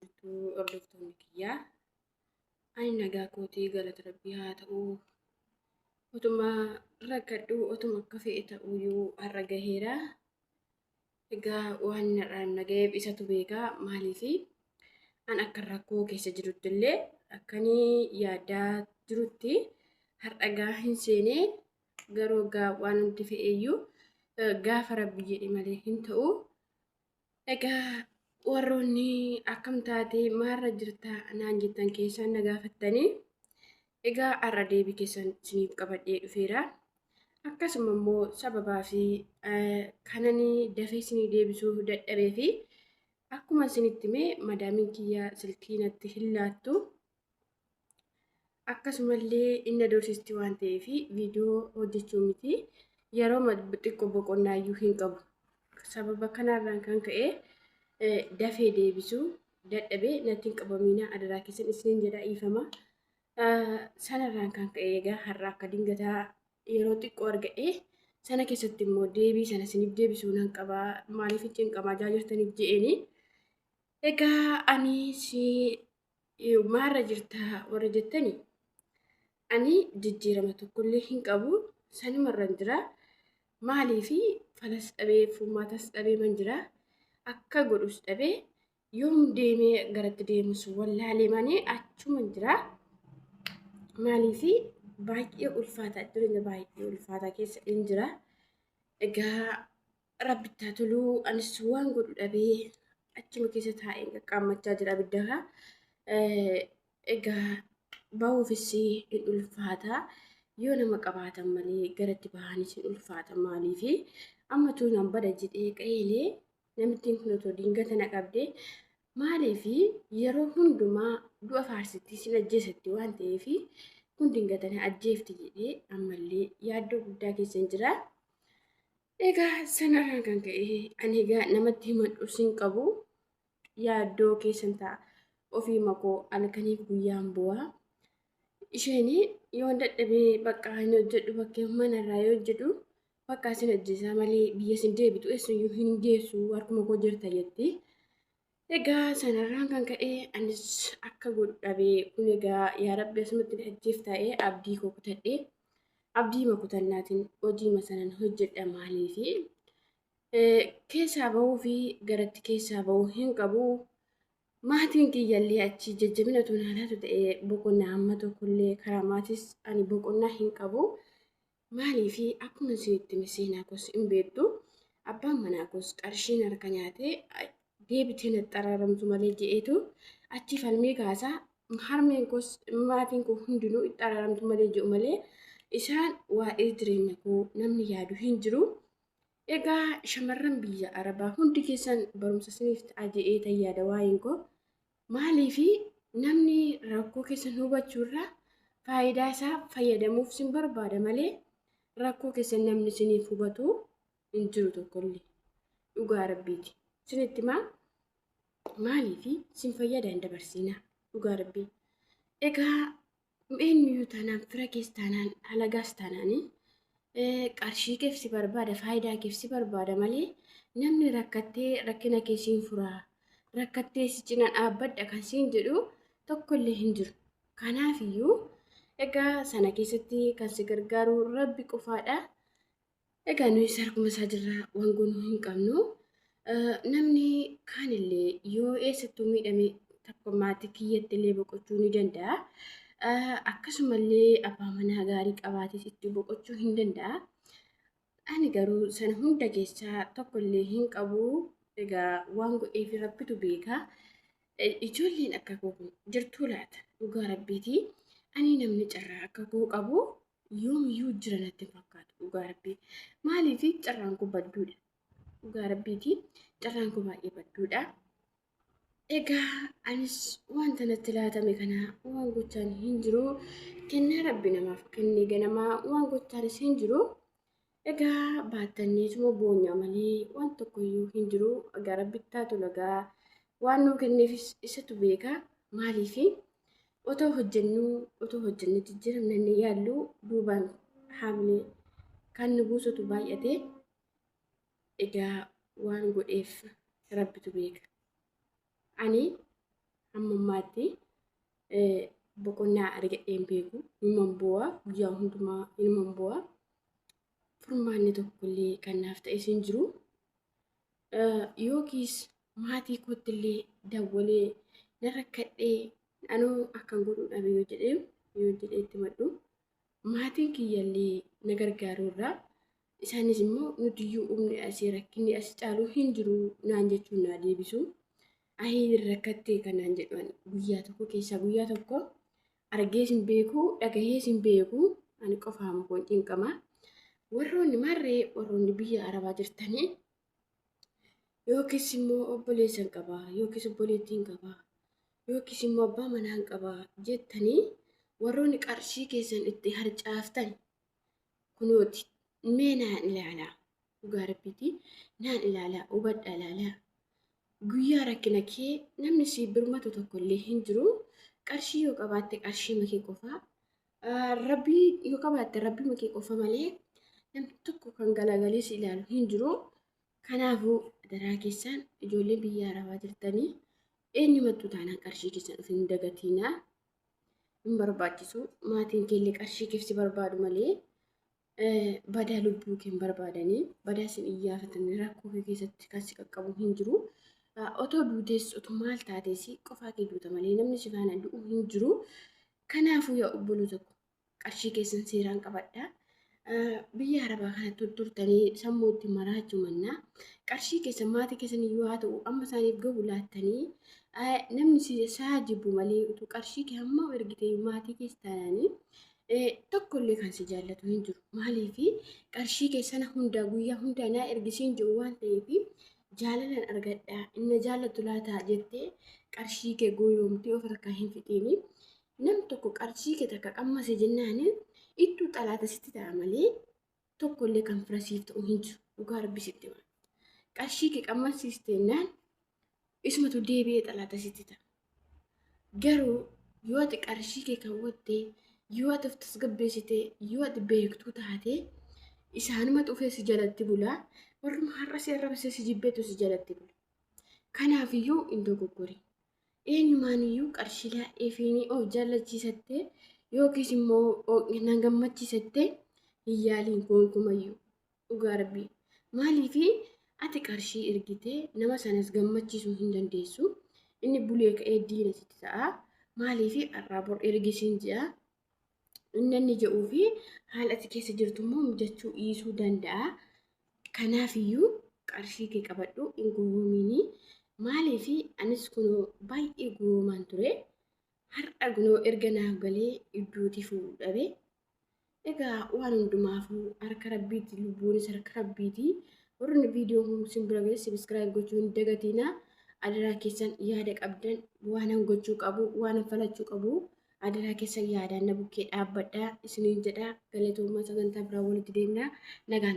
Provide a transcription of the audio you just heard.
Hordoftoonni kiyyaa ani nagaa kootii galata rabbii haa ta'u utuma rakkadhu utuma akka fe'e ta'uyyuu har'a gaheera. Egaa waan narraan nagayeef isatu beekaa maaliifi an akka rakkoo keessa jirutti illee akkanii yaadaa jirutti har'a gaa hin seenee garuu gaa waan nuti fe'eeyyuu gaafa rabbi jedhe malee hin ta'u. Egaa warroonni akkam taate maarra jirta naan jettan keessaan na gaafattanii egaa har'a deebii keessan isiniif qabadhee dhufeera. Akkasuma immoo sababaa fi kananii dafee isinii deebisuu dadhabee fi akkuma isinitti himee madaamiin kiyyaa silkii natti hin laattu. Akkasumallee inni doorsistii waan ta'eef viidiyoo hojjechuu miti yeroo xiqqoo boqonnaa iyyuu hin qabu. Sababa kanarraan kan ka'e dafee deebisuu dadhabee natti hin qabamiina adaraa keessan isiniin jedha dhiifama. Sanarraan kan ka'e egaa har'a akka dingataa yeroo xiqqoo argadhe sana keessatti immoo deebii sana isiniif deebisuu nan qabaa maaliif cinqamaa jirtaniif je'eeni. Egaa ani maarra jirta warra jettanii ani jijjiirama tokkollee hin qabu sanumarran jira. Maaliifi falas dhabee furmaatas dhabee man jira akka godhus dhabee yoom deemee garatti deemus wallaalee malee achuman jira. Maaliifi baay'ee ulfaataa jireenya baay'ee ulfaataa keessa hin jira. Egaa rabbittaa toluu anis waan godhu dhabee achuma keessa taa'een qaqqaammachaa jira abiddaa. Egaa bahuufis hin ulfaataa yoo nama qabaatan malee garatti bahaanis hin ulfaatan maaliifi ammatu nan bada jedhee qeelee namittiin kun otoo dingata na qabdee maaliifi yeroo hundumaa du'a faarsitti sin ajjeesatti waan ta'eef kun dingata na ajjeefti jedhee ammallee yaaddoo guddaa keessa hin jira. Egaa sanarraan kan ka'e ani egaa namatti himadhu sin qabu yaaddoo keessan ta'a ofii makoo halkaniif guyyaan bu'aa. Isheen yoo dadhabee bakka hin hojjedhu bakkee manarraa yoo hojjedhu bakka isin ajjeesaa malee biyya isin deebitu eessuyyuu hin geessu harkuma koo jirta jetti. Egaa sanarraan kan ka'e anis akka godhu dhabee kun egaa yaa rabbi asumatti ajjeef ta'ee abdii koo kutadhee abdii makutannaatiin hojiima sanan hojjedha maaliifi keessaa bahuu fi garatti keessaa bahuu hin qabu. Maatiin kiyyallee achi jajjabina tunaalaatu ta'ee boqonnaa amma tokkollee karaa maatis ani boqonnaa hin qabu. Maaliifi akkuma isinitti seenaa koos hin beektu abbaan manaa koos qarshiin harka nyaatee deebitee na xaraaramtu malee je'eetu achi falmii kaasaa harmeen koos maatiin koo hundinuu xaraaramtu malee je'u malee isaan waa'ee jireenya koo namni yaadu hin jiru. Egaa shamarran biyya arabaa hundi keessan barumsa isiniif ta'a je'ee tayyaada waa'een koo. Maaliifi namni rakkoo keessan hubachuurraa faayidaa isaa fayyadamuuf sin barbaada malee rakkoo keessan namni isiniif hubatu hin jiru tokkollee dhugaa rabbiiti. Isinitti himaa maaliifi sin fayyadaan dabarsiinaa dhugaa rabbii. Egaa eenyuyyuu taanaan fira keessa taanaan halagaas taanaanii qarshii keefsi barbaada faayidaa keefsi barbaada malee namni rakkattee rakkina keessiin furaa rakkattee si cinaa dhaabbadha kan siin jedhu tokkollee hin jiru. Kanaafiyyuu egaa sana keessatti kan si gargaaru rabbi qofaadha. Egaa nuyi harkuma isaa jirraa waan goonuu hin qabnu. Namni kaanillee yoo eessattuu miidhame takka maatii kiyyatti illee boqochuu ni danda'a. Akkasumallee abbaa manaa gaarii qabaatis itti boqochuu hin danda'a. Ani garuu sana hunda keessaa tokkollee hin qabu. Egaa waan godheef rabbitu beeka. Ijoolleen akka koo kun jirtuu laata dhugaa rabbiiti. Ani namni carraa akka koo qabu yoomiyyuu jira natti fakkaatu dhugaa rabbii. Maaliifi carraan kun badduudha dhugaa rabbiiti. Carraan kun baay'ee badduudha. Egaa anis wanta natti laatame kana waan gochaan hin jiru. Kennaa rabbi namaaf kennee ganamaa waan gochaanis hin jiru. Egaa baattanneetuma boonyaa malee waan tokkoyyuu hin jiru. Egaa rabbittaa tola egaa waan nuu kenneefis isatu beeka. Maaliifi otoo hojjennee jijjiiramna inni yaallu duubaan haamlee kan nu buusutu baay'ate. Egaa waan godheef rabbitu beeka. Ani amma ammaatti boqonnaa argadheen beeku himan bu'aa guyyaa hundumaa himan bu'aa furmaanni tokkollee kan naaf ta'e sin jiru yookiis maatii kootillee dawwalee na rakkadhee anoo akkan godhuu dhabe yoo jedhee itti madhu maatiin kiyyallee na gargaaruurraa isaanis immoo nutiyyuu umni asii rakkinni as caaluu hin jiru naan jechuun naa deebisu ahii rakkattee kanaan jedhan guyyaa tokko keessaa guyyaa tokko argee sin beeku dhagahee sin beeku ani qofaama koon cinqama warroonni marree warroonni biyya arabaa jirtanii yookiis immoo obboleessan qabaa yookiis obboleettiin qabaa yookiis immoo abbaa manaan qabaa jettanii warroonni qarshii keessan itti harcaaftan kunooti mee naan ilaalaa dhugaa rabbiiti naan ilaalaa hubadhaa ilaalaa guyyaa rakkina kee namni si birmatu tokkollee hin jiru qarshii yoo qabaatte qarshii makee qofaa rabbii yoo qabaatte rabbii makee qofa malee namni tokko kan galagalee si ilaalu hin jiru kanaafuu daraa keessaan ijoollee biyya arabaa jirtanii eenyumattuu taanaan qarshii keessan of hin dagatiinaa hin barbaachisu maatiin keellee qarshii keef si barbaadu malee badaa lubbuu kee hin barbaadanii badaa sin iyyaafatanii rakkoo kee keessatti kan si qaqqabu hin jiru otoo duutees otoo maal taatees qofaa kee duuta malee namni si faana du'u hin jiru kanaafuu yaa obboloo tokko qarshii keessan seeraan qabadhaa biyya arabaa kanatti turtanii sammuu itti maraachuu mannaa qarshii keessan maatii keessan iyyuu haa ta'u amma isaaniif gahu laattanii namni isaa jibbu malee utuu qarshii kee hamma ergitee maatii keessa taananii tokkollee kan si jaallatu hin jiru maaliif qarshii keessana hundaa guyyaa hundaa naa ergisiin jiru waan ta'eef jaalalan argadhaa inni jaallatu laataa jettee qarshii kee gooyoomtee of harkaa hin fixiini nam tokko qarshii kee takka qammase jennaan ittuu xalaata sitti ta'a malee tokkollee kan firasiif ta'u hin jiru dhugaa rabbisitti waan qarshii kee qammasiistennaan isumatu deebi'ee xalaata sitti ta'a garuu yoo ati qarshii kee kaawwattee yoo ati of tasgabbeessitee yoo ati beektuu taate isaanuma dhufee si jalatti bulaa warruma har'a si arrabsee si jibbeetu si jalatti bula kanaafiyyuu hin dogoggorin eenyumaaniyyuu qarshii laa'ee fiinii of jaallachiisattee yookiis immoo nan gammachiisattee hin yaaliin gonkumayyuu dhugaa rabbii maaliif ati qarshii ergitee nama sanas gammachiisuu hin dandeessu inni bulee ka'ee diina sitti ta'a maaliif har'aa bor ergisiin ji'a inni jedhuu fi haala ati keessa jirtu immoo mijachuu dhiisuu danda'a kanaafiyyuu qarshii kee qabadhu hin gowwoominii maaliif anis kunoo baay'ee gowwoomaan ture har'a kunoo erga naaf galee iddootii fuudhu dhabe egaa waan hundumaafuu harka rabbiitti lubbuunis harka rabbiitii warri viidiyoo kun sin bira ga'e subscribe gochuu hin dagatiinaa adaraa keessan yaada qabdan waan gochuu qabu waan falachuu qabu adaraa keessan yaadaan na bukkee dhaabbadhaa isiniin jedhaa galatoommaa sagantaa biraa walitti deemnaa nagaan